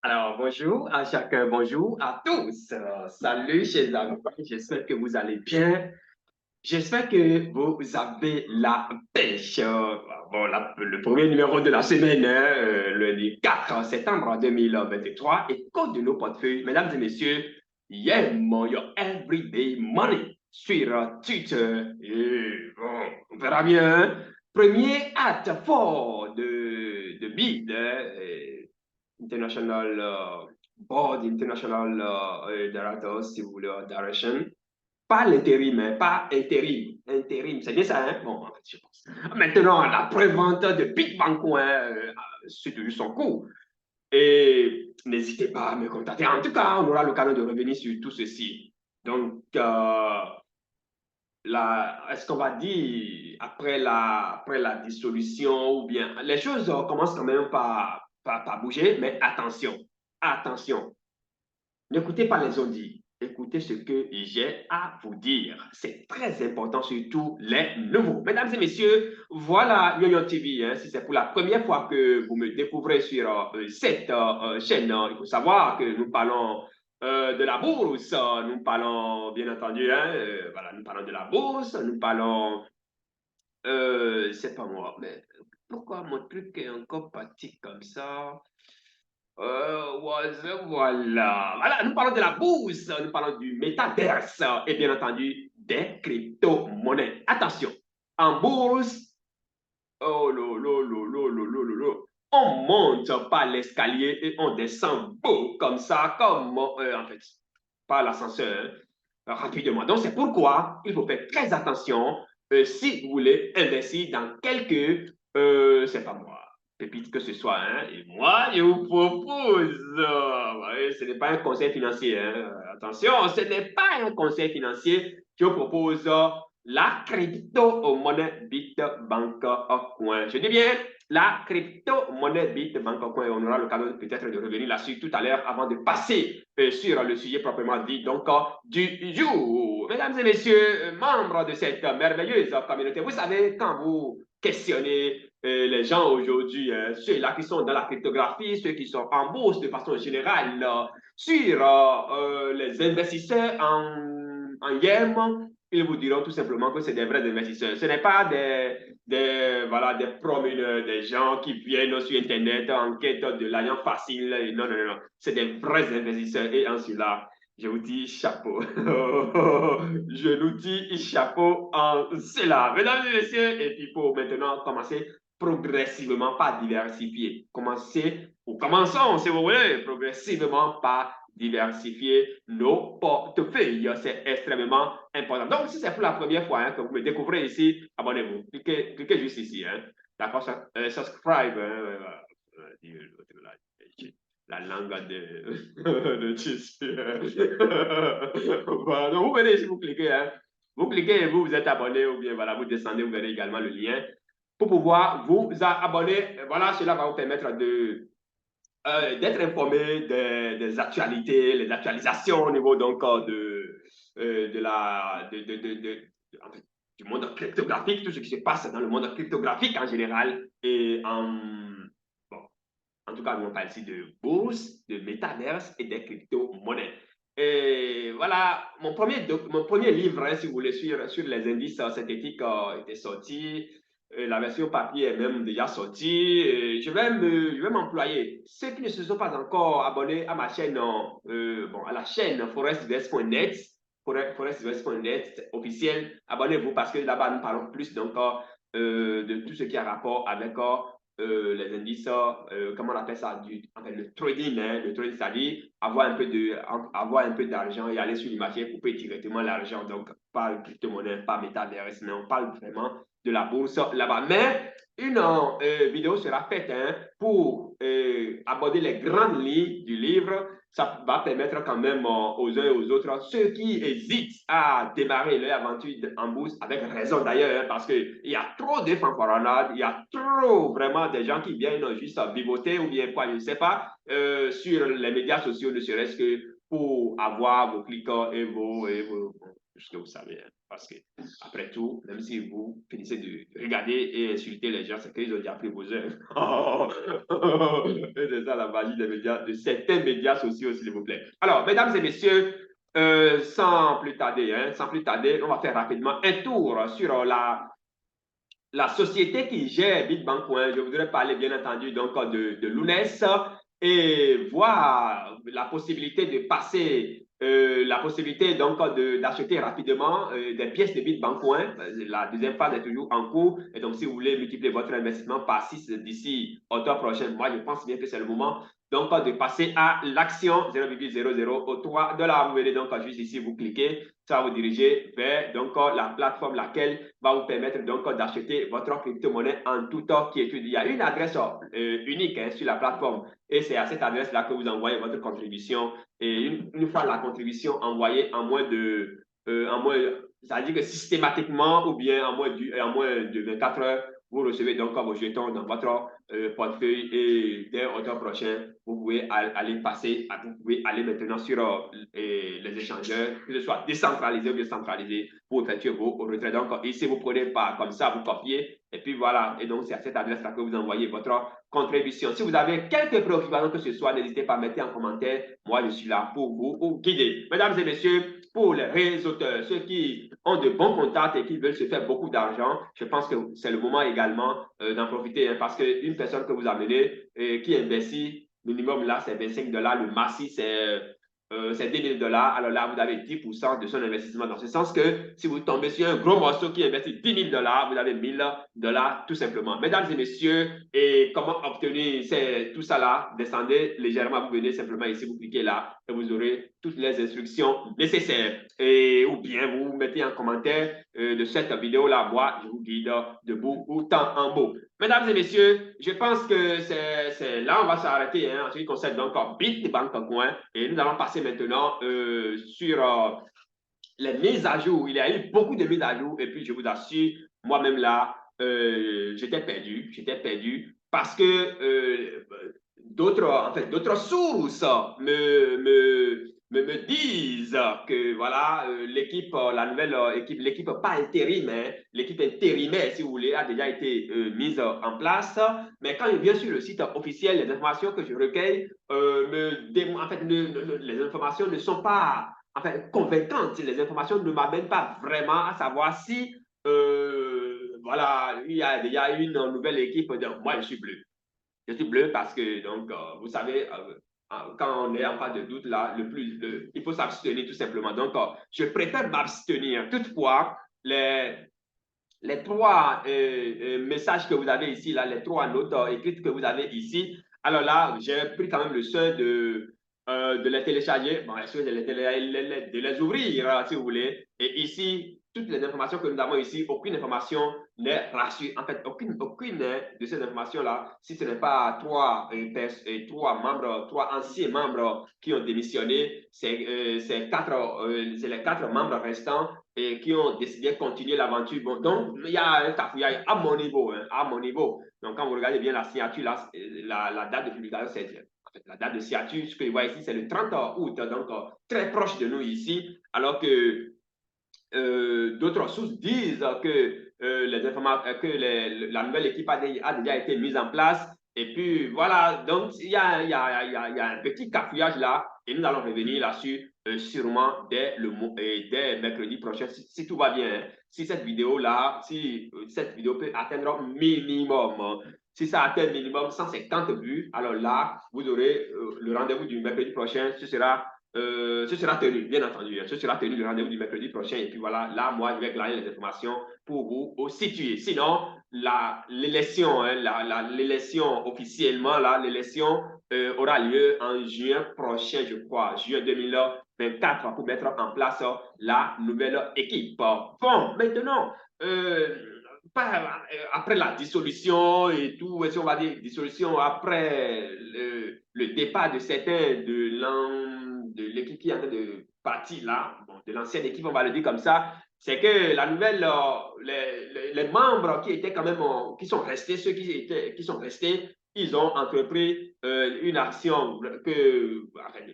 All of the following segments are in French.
Alors, bonjour à chacun, bonjour à tous. Salut, chers amis, j'espère que vous allez bien. J'espère que vous avez la pêche. Bon, le premier numéro de la semaine, hein, lundi 4 septembre 2023, et code de nos portefeuilles. Mesdames et messieurs, your everyday money sur Twitter. Et bon, on verra bien, hein. Premier acte fort de BID, hein, International Board, International Directors, si vous voulez, Direction. Pas l'intérim, hein, pas intérim. Intérim, c'est bien ça, hein? Bon, en fait, je pense. Maintenant, la prévente de Big Bang Coin suit toujours son cours. Et n'hésitez pas à me contacter. En tout cas, on aura l'occasion de revenir sur tout ceci. Donc, est-ce qu'on va dire, après la dissolution, ou bien, les choses commencent quand même par bouger, mais attention, attention. N'écoutez pas les autres dire. Écoutez ce que j'ai à vous dire. C'est très important, surtout les nouveaux. Mesdames et messieurs, voilà Yo TV. Hein. Si c'est pour la première fois que vous me découvrez sur cette chaîne, il faut savoir que nous parlons de la bourse. Nous parlons, bien entendu, hein, voilà, nous parlons de la bourse. Nous parlons, c'est pas moi, mais pourquoi mon truc est encore parti comme ça? Voilà. Voilà, nous parlons de la bourse, nous parlons du métaverse et bien entendu des crypto-monnaies. Attention, en bourse, oh lolo, lolo, lolo, lolo, on monte par l'escalier et on descend beau comme ça, comme en fait, par l'ascenseur, rapidement. Donc c'est pourquoi il faut faire très attention si vous voulez investir dans quelques, c'est pas moi, pépite que ce soit, hein, et moi je vous propose, ce n'est pas un conseil financier, hein, attention, ce n'est pas un conseil financier, je vous propose la crypto-monnaie Bitbank Coin. Je dis bien la crypto-monnaie Bitbank Coin. On aura l'occasion peut-être de revenir là-dessus tout à l'heure avant de passer sur le sujet proprement dit donc du jour. Mesdames et messieurs, membres de cette merveilleuse communauté, vous savez, quand vous questionnez les gens aujourd'hui, ceux-là qui sont dans la cryptographie, ceux qui sont en bourse de façon générale, sur les investisseurs en YEM, ils vous diront tout simplement que c'est des vrais investisseurs. Ce n'est pas voilà, des promeneurs, des gens qui viennent sur Internet en quête de l'argent facile. Non, non, non, non. C'est des vrais investisseurs. Et en cela, je vous dis chapeau. Je nous dis chapeau en cela. Mesdames et messieurs, et puis il faut maintenant commencer progressivement par diversifier. Commençons, si vous voulez, progressivement par diversifier nos portefeuilles. C'est extrêmement important. Donc, si c'est pour la première fois hein, que vous me découvrez ici, abonnez-vous. Cliquez juste ici. Hein. D'accord, subscribe. Hein, la langue de tissu. Voilà, donc vous venez ici, vous cliquez. Hein. Vous cliquez et vous êtes abonné ou bien voilà, vous descendez, vous verrez également le lien pour pouvoir vous abonner. Voilà, cela va vous permettre d'être informé des actualités, les actualisations au niveau donc de la en fait, du monde cryptographique, tout ce qui se passe dans le monde cryptographique en général et bon, en tout cas, nous on parle ici de bourse, de métaverse et des crypto-monnaies. Et voilà, mon premier livre, hein, si vous voulez, sur les indices synthétiques était sorti. La version papier est même déjà sortie. Je vais m'employer. Ceux qui ne se sont pas encore abonnés à ma chaîne, bon, à la chaîne forestvest.net, forestvest.net officielle, abonnez-vous parce que là-bas, nous parlons plus donc de tout ce qui a rapport avec les indices, comment on appelle ça, enfin, le trading, hein, le trading, c'est-à-dire avoir un peu d'argent et aller sur le marché et couper directement l'argent. Donc, pas le crypto-monnaie, pas métaverse, mais on parle vraiment de la bourse là-bas. Mais une vidéo sera faite hein, pour aborder les grandes lignes du livre. Ça va permettre quand même aux uns et aux autres, ceux qui hésitent à démarrer leur aventure en bourse, avec raison d'ailleurs, hein, parce qu'il y a trop de fanfaronnades, il y a trop vraiment des gens qui viennent juste vivoter ou bien quoi, je ne sais pas, sur les médias sociaux, ne serait-ce que pour avoir vos clics et vos ce que vous savez. Hein, parce que, après tout, même si vous finissez de regarder et insulter les gens, c'est qu'ils ont déjà pris vos heures. C'est ça la magie des médias, de certains médias sociaux, s'il vous plaît. Alors, mesdames et messieurs, sans plus tarder, on va faire rapidement un tour sur la société qui gère Bitbancoin. Je voudrais parler, bien entendu, donc de l'UNES et voir la possibilité de passer, la possibilité donc d'acheter rapidement des pièces de Bitbancoin. La deuxième phase est toujours en cours. Et donc, si vous voulez multiplier votre investissement par 6 d'ici octobre prochain, moi, je pense bien que c'est le moment donc de passer à l'action 0,00 au 3 $. Vous venez donc juste ici, vous cliquez, ça va vous diriger vers donc la plateforme laquelle va vous permettre donc d'acheter votre crypto-monnaie en tout temps qui étudie. Il y a une adresse unique sur la plateforme et c'est à cette adresse-là que vous envoyez votre contribution. Et une fois la contribution envoyée en moins de, ça veut dire que systématiquement ou bien en moins de 24 heures, vous recevez donc vos jetons dans votre portefeuille et dès octobre prochain, vous pouvez aller passer, vous pouvez aller maintenant sur les échangeurs, que ce soit décentralisé ou bien centralisé, pour effectuer vos retraits. Donc, ici, vous prenez pas comme ça, vous copiez, et puis voilà. Et donc, c'est à cette adresse-là que vous envoyez votre contribution. Si vous avez quelques préoccupations que ce soit, n'hésitez pas à mettre en commentaire. Moi, je suis là pour vous guider. Mesdames et messieurs, pour les réseauteurs, ceux qui ont de bons contacts et qui veulent se faire beaucoup d'argent, je pense que c'est le moment également d'en profiter, hein, parce qu'une personne que vous amenez qui investit, minimum là, c'est 25 $, le maxi, c'est 10 000 $. Alors là, vous avez 10% de son investissement. Dans ce sens que si vous tombez sur un gros morceau qui investit 10 000 $, vous avez 1 000 $ tout simplement. Mesdames et messieurs, et comment obtenir tout ça là? Descendez légèrement, vous venez simplement ici, vous cliquez là et vous aurez toutes les instructions nécessaires. Ou bien vous mettez en commentaire de cette vidéo-là, moi, je vous guide de bout ou temps en bout. Mesdames et messieurs, je pense que c'est là on va s'arrêter en ce qui concerne donc Bitbancoin et nous allons passer maintenant sur les mises à jour. Il y a eu beaucoup de mises à jour et puis je vous assure, moi-même là, j'étais perdu parce que d'autres sources me disent que voilà, l'équipe, la nouvelle équipe, l'équipe pas intérim, hein, l'équipe intérimaire, si vous voulez, a déjà été mise en place. Mais quand je viens sur le site officiel, les informations que je recueille, les informations ne sont pas convaincantes. Les informations ne m'amènent pas vraiment à savoir si, voilà, il y a déjà une nouvelle équipe. Donc, moi, je suis bleu. Je suis bleu parce que, donc, vous savez, quand on est en cas de doute, là, il faut s'abstenir tout simplement. Donc, je préfère m'abstenir. Toutefois, les trois messages que vous avez ici, là, les trois notes écrites que vous avez ici, alors là, j'ai pris quand même le soin de les télécharger, bon, de les ouvrir, si vous voulez. Et ici, toutes les informations que nous avons ici, aucune information n'est rassurée. En fait, aucune de ces informations-là, si ce n'est pas trois membres, trois anciens membres qui ont démissionné, c'est les quatre membres restants et qui ont décidé de continuer l'aventure. Bon, donc, il y a un cafouillage à mon niveau, hein, à mon niveau. Donc, quand vous regardez bien la signature, la date de publication, c'est en fait, la date de signature, ce que je vois ici, c'est le 30 août, donc très proche de nous ici, alors que d'autres sources disent que, la nouvelle équipe a déjà été mise en place. Et puis voilà, donc il y a un petit cafouillage là, et nous allons revenir là-dessus sûrement dès mercredi prochain, si tout va bien. Hein. Si cette vidéo-là, si cette vidéo peut atteindre minimum, si ça atteint minimum 150 vues, alors là, vous aurez le rendez-vous du mercredi prochain, ce sera tenu, bien entendu. Ce sera tenu le rendez-vous du mercredi prochain. Et puis voilà, là, moi, je vais glaner les informations pour vous situer. Sinon, l'élection, hein, l'élection officiellement, l'élection aura lieu en juin prochain, je crois, juin 2024, pour mettre en place la nouvelle équipe. Bon, maintenant, après la dissolution et tout, si on va dire dissolution après le départ de certains de l'équipe qui est en train de partir là, bon, de l'ancienne équipe, on va le dire comme ça, c'est que la nouvelle, les membres qui étaient quand même, qui sont restés, ceux qui sont restés, ils ont entrepris une action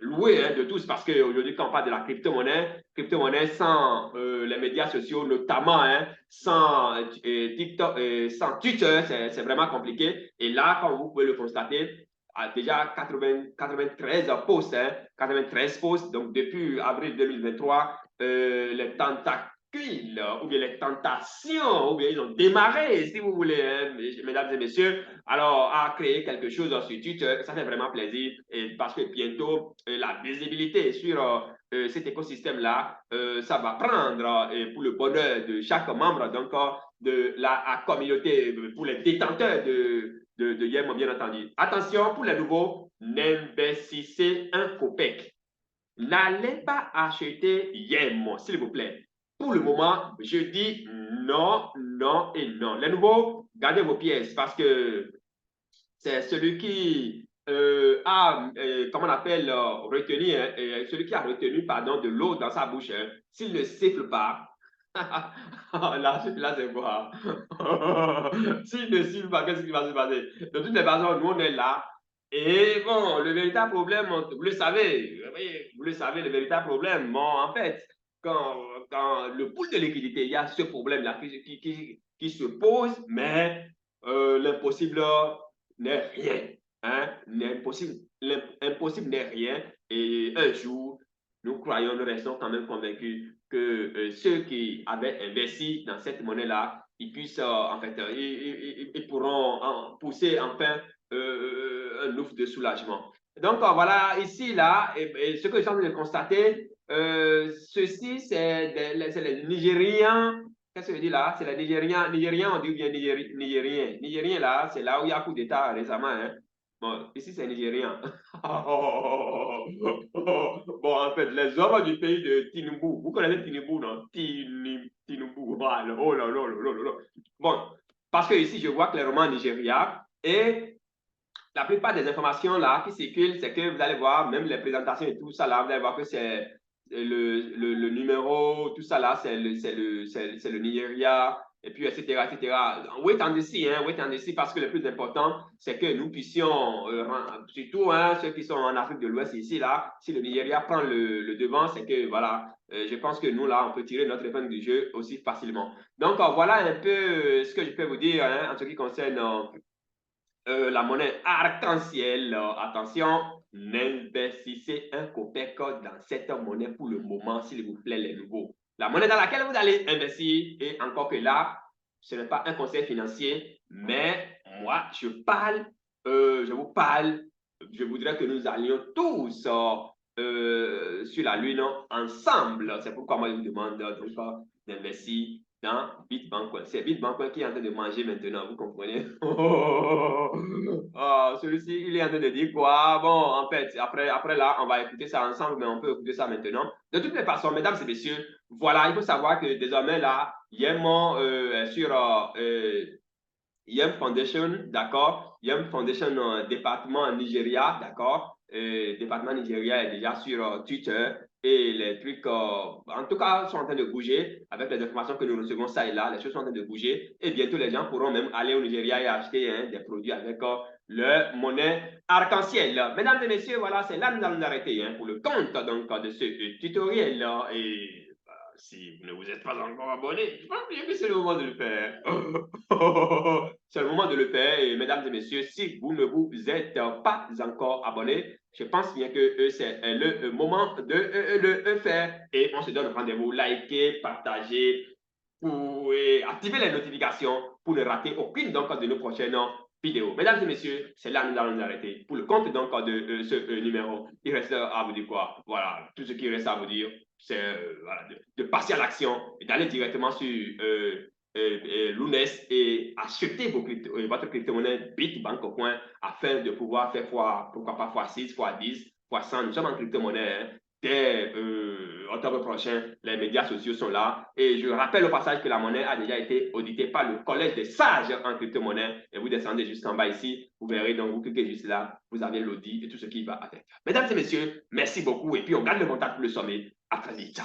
louée de tous, parce qu'aujourd'hui, quand on parle de la crypto-monnaie sans les médias sociaux, notamment sans TikTok, sans Twitter, c'est vraiment compliqué. Et là, comme vous pouvez le constater, déjà 93 posts, 93 posts, donc depuis avril 2023, les tentacles ou bien les tentations, ou bien ils ont démarré, si vous voulez, mesdames et messieurs, alors à créer quelque chose sur Twitter. Ça fait vraiment plaisir, et parce que bientôt, la visibilité sur cet écosystème-là, ça va prendre pour le bonheur de chaque membre donc, de la communauté, pour les détenteurs de Yemo, bien entendu. Attention, pour les nouveaux, n'investissez un copec. N'allez pas acheter Yemo, s'il vous plaît. Pour le moment, je dis non, non et non. Les nouveaux, gardez vos pièces, parce que c'est celui qui a, comment on appelle, retenu, celui qui a retenu, pardon, de l'eau dans sa bouche. S'il ne siffle pas, là c'est quoi? S'il ne siffle pas, qu'est-ce qui va se passer? De toutes les façons, nous on est là. Et bon, le véritable problème, vous le savez, vous le savez, le véritable problème, bon, en fait, quand le pool de liquidité, il y a ce problème-là qui se pose, mais l'impossible n'est rien. Hein? L'impossible n'est rien. Et un jour, nous croyons, nous restons quand même convaincus que ceux qui avaient investi dans cette monnaie-là, ils puissent, en fait, ils pourront pousser enfin un ouf de soulagement. Donc, voilà, ici, là, et ce que je suis en train de constater, ceci, c'est les Nigériens. Qu'est-ce que je dis là? C'est les Nigériens. Nigériens, on dit bien Nigérien. Nigérien, là, c'est là où il y a coup d'État récemment. Hein. Bon, ici, c'est Nigérien. Bon, en fait, les hommes du pays de Tinubu. Vous connaissez Tinubu, non? Tinubu. Voilà. Oh là là là là là. Bon, parce que ici, je vois clairement Nigeria. Et la plupart des informations là qui circulent, c'est que vous allez voir, même les présentations et tout ça là, vous allez voir que c'est le numéro, tout ça là, c'est le Nigeria, et puis etc. etc. Wait and see, hein, wait and see, parce que le plus important, c'est que nous puissions, surtout ceux qui sont en Afrique de l'Ouest ici là, si le Nigeria prend le devant, c'est que voilà, je pense que nous là, on peut tirer notre épingle du jeu aussi facilement. Donc voilà un peu ce que je peux vous dire en ce qui concerne la monnaie arc-en-ciel. Attention, n'investissez un copec dans cette monnaie pour le moment, s'il vous plaît, les nouveaux. La monnaie dans laquelle vous allez investir, et encore que là, ce n'est pas un conseil financier, mais moi, je vous parle, je voudrais que nous allions tous sur la Lune ensemble. C'est pourquoi moi, je vous demande donc d'investir dans Bitbank. C'est Bitbank qui est en train de manger maintenant, vous comprenez? Celui-ci, il est en train de dire quoi? Bon, en fait, après là, on va écouter ça ensemble, mais on peut écouter ça maintenant. De toutes les façons, mesdames et messieurs, voilà, il faut savoir que désormais là, Yem sur Yem Foundation, d'accord? Yem Foundation, département Nigeria, d'accord? Département Nigeria est déjà sur Twitter, et les trucs, en tout cas, sont en train de bouger avec les informations que nous recevons ça et là. Les choses sont en train de bouger, et bientôt les gens pourront même aller au Nigeria et acheter des produits avec leur monnaie arc-en-ciel. Mesdames et messieurs, voilà, c'est là que nous allons nous arrêter pour le compte donc, de ce tutoriel. Et si vous ne vous êtes pas encore abonné, je pense que c'est le moment de le faire. C'est le moment de le faire. Et mesdames et messieurs, si vous ne vous êtes pas encore abonné, je pense bien que c'est le moment de le faire. Et on se donne rendez-vous. Likez, partagez, activer les notifications pour ne rater aucune donc, de nos prochaines vidéos. Mesdames et messieurs, c'est là que nous allons nous arrêter. Pour le compte donc, de ce numéro, il reste à vous dire quoi? Voilà, tout ce qui reste à vous dire, c'est voilà, de passer à l'action et d'aller directement sur Lunes et acheter votre crypto-monnaie Bitbank au coin afin de pouvoir faire fois, pourquoi pas fois 6, fois 10, fois 100. Nous sommes en crypto-monnaie. Hein. Dès octobre prochain, les médias sociaux sont là. Et je rappelle au passage que la monnaie a déjà été auditée par le Collège des sages en crypto-monnaie. Et vous descendez juste en bas ici. Vous verrez, donc vous cliquez juste là. Vous avez l'audit et tout ce qui va avec. Mesdames et messieurs, merci beaucoup. Et puis on garde le contact pour le sommet. À très vite.